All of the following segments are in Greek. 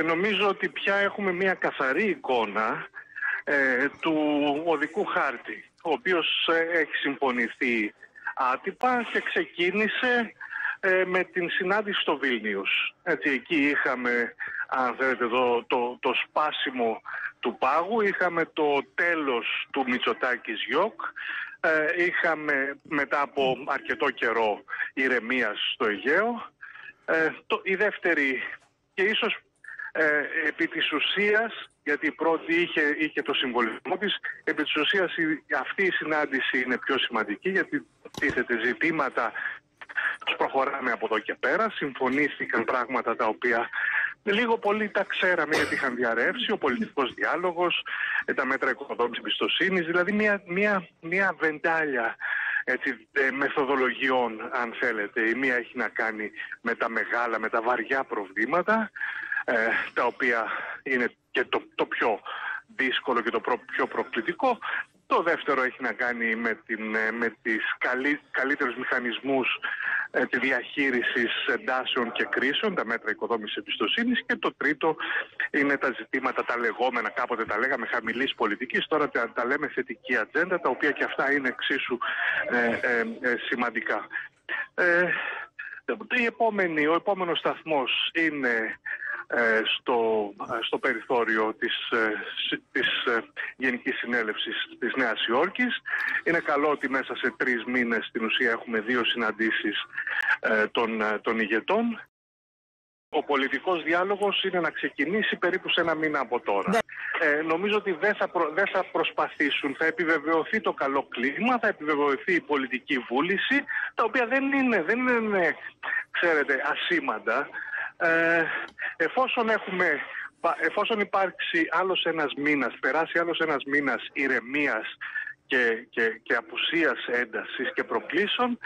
Νομίζω ότι πια έχουμε μια καθαρή εικόνα του οδικού χάρτη, ο οποίος έχει συμφωνηθεί άτυπα και ξεκίνησε με την συνάντηση στο Βίλνιους. Εκεί είχαμε, αν θέλετε, το σπάσιμο του πάγου, είχαμε το τέλος του Μητσοτάκης Γιοκ, είχαμε μετά από αρκετό καιρό ηρεμίας στο Αιγαίο. Η δεύτερη και ίσως επί της ουσίας, γιατί η πρώτη είχε το συμβολισμό της, επί της ουσίας αυτή η συνάντηση είναι πιο σημαντική, γιατί τίθεται ζητήματα, προχωράμε από εδώ και πέρα, συμφωνήθηκαν πράγματα τα οποία λίγο πολύ τα ξέραμε γιατί είχαν διαρρεύσει, ο πολιτικός διάλογος, τα μέτρα οικοδόμησης εμπιστοσύνης, δηλαδή μια βεντάλια μεθοδολογιών, αν θέλετε. Η μία έχει να κάνει με τα μεγάλα, με τα βαριά προβλήματα, τα οποία είναι και το πιο δύσκολο και το πιο προκλητικό. Το δεύτερο έχει να κάνει με τις καλύτερους μηχανισμούς τη διαχείρισης εντάσεων και κρίσεων, τα μέτρα οικοδόμησης εμπιστοσύνης, και το τρίτο είναι τα ζητήματα, τα λεγόμενα, κάποτε τα λέγαμε χαμηλής πολιτικής, τώρα τα λέμε θετική ατζέντα, τα οποία και αυτά είναι εξίσου σημαντικά. Ο επόμενος σταθμός είναι στο περιθώριο της Γενικής Συνέλευσης της Νέας Υόρκης. Είναι καλό ότι μέσα σε 3 μήνες στην ουσία έχουμε 2 συναντήσεις των ηγετών. Ο πολιτικός διάλογος είναι να ξεκινήσει περίπου σε 1 μήνα από τώρα. Νομίζω ότι δεν θα προσπαθήσουν, θα επιβεβαιωθεί το καλό κλίμα, θα επιβεβαιωθεί η πολιτική βούληση, τα οποία δεν είναι, ξέρετε, ασήμαντα. Εφόσον υπάρξει άλλος ένας μήνας, περάσει άλλος ένας μήνας ηρεμίας και απουσίας έντασης και προκλήσεων,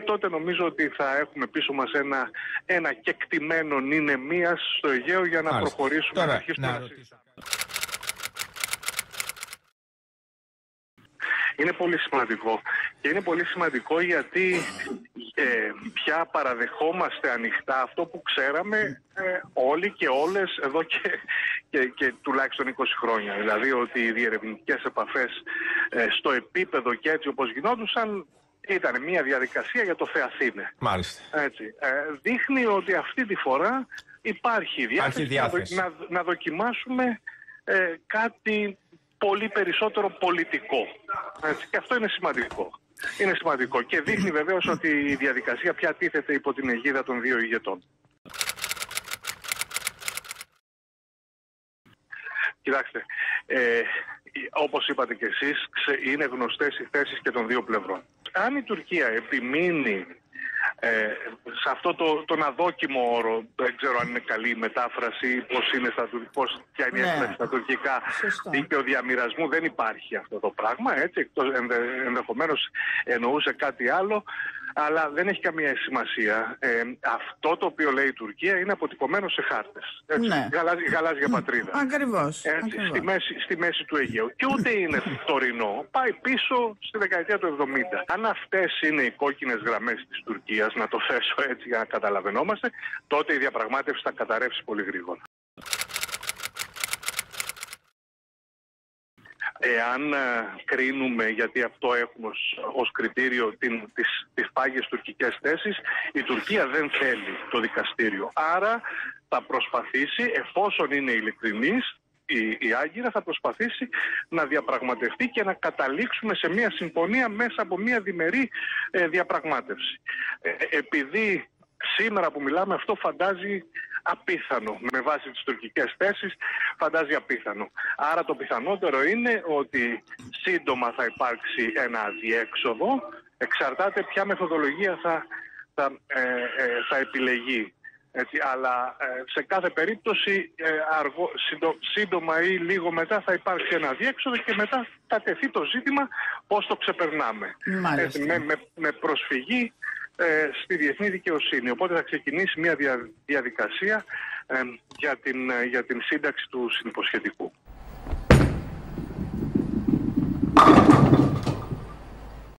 τότε νομίζω ότι θα έχουμε πίσω μας ένα κεκτημένο ηνεμίας στο Αιγαίο για να προχωρήσουμε. Τώρα, είναι πολύ σημαντικό. Και είναι πολύ σημαντικό γιατί πια παραδεχόμαστε ανοιχτά αυτό που ξέραμε όλοι και όλες εδώ και τουλάχιστον 20 χρόνια. Δηλαδή ότι οι διερευνητικές επαφές στο επίπεδο και έτσι όπως γινόντουσαν ήταν μια διαδικασία για το Θεαθήνε. Μάλιστα. Έτσι. Δείχνει ότι αυτή τη φορά υπάρχει διάθεση να δοκιμάσουμε κάτι πολύ περισσότερο πολιτικό. Έτσι. Και αυτό είναι σημαντικό. Είναι σημαντικό και δείχνει βεβαίως ότι η διαδικασία πια τίθεται υπό την αιγίδα των 2 ηγετών. Κοιτάξτε, όπως είπατε και εσείς, είναι γνωστές οι θέσεις και των 2 πλευρών. Αν η Τουρκία επιμείνει σε αυτό τον αδόκιμο όρο, δεν ξέρω αν είναι καλή η μετάφραση, ποια είναι η έκφραση στα τουρκικά, δίκαιο διαμοιρασμού, δεν υπάρχει αυτό το πράγμα, έτσι, ενδεχομένως εννοούσε κάτι άλλο, αλλά δεν έχει καμία σημασία. Αυτό το οποίο λέει η Τουρκία είναι αποτυπωμένο σε χάρτες. Ναι. Γαλάζια πατρίδα. Ακριβώς. Στη μέση του Αιγαίου. Και ούτε είναι τωρινό. Πάει πίσω στη δεκαετία του 70. Αν αυτές είναι οι κόκκινες γραμμές της Τουρκίας, να το θέσω έτσι για να καταλαβαίνόμαστε, τότε η διαπραγμάτευση θα καταρρεύσει πολύ γρήγορα. Εάν κρίνουμε, γιατί αυτό έχουμε ως κριτήριο τις πάγιες τουρκικές θέσεις, η Τουρκία δεν θέλει το δικαστήριο. Άρα θα προσπαθήσει, εφόσον είναι ειλικρινής, η Άγκυρα θα προσπαθήσει να διαπραγματευτεί και να καταλήξουμε σε μια συμφωνία μέσα από μια διμερή διαπραγμάτευση. Επειδή σήμερα που μιλάμε αυτό φαντάζει απίθανο, με βάση τις τουρκικές θέσεις φαντάζει απίθανο. Άρα το πιθανότερο είναι ότι σύντομα θα υπάρξει ένα αδιέξοδο, εξαρτάται ποια μεθοδολογία θα επιλεγεί. Έτσι, αλλά σε κάθε περίπτωση σύντομα ή λίγο μετά θα υπάρξει ένα αδιέξοδο και μετά θα τεθεί το ζήτημα πώς το ξεπερνάμε. Έτσι, με προσφυγή στη διεθνή δικαιοσύνη. Οπότε θα ξεκινήσει μια διαδικασία για την σύνταξη του συνυποσχετικού.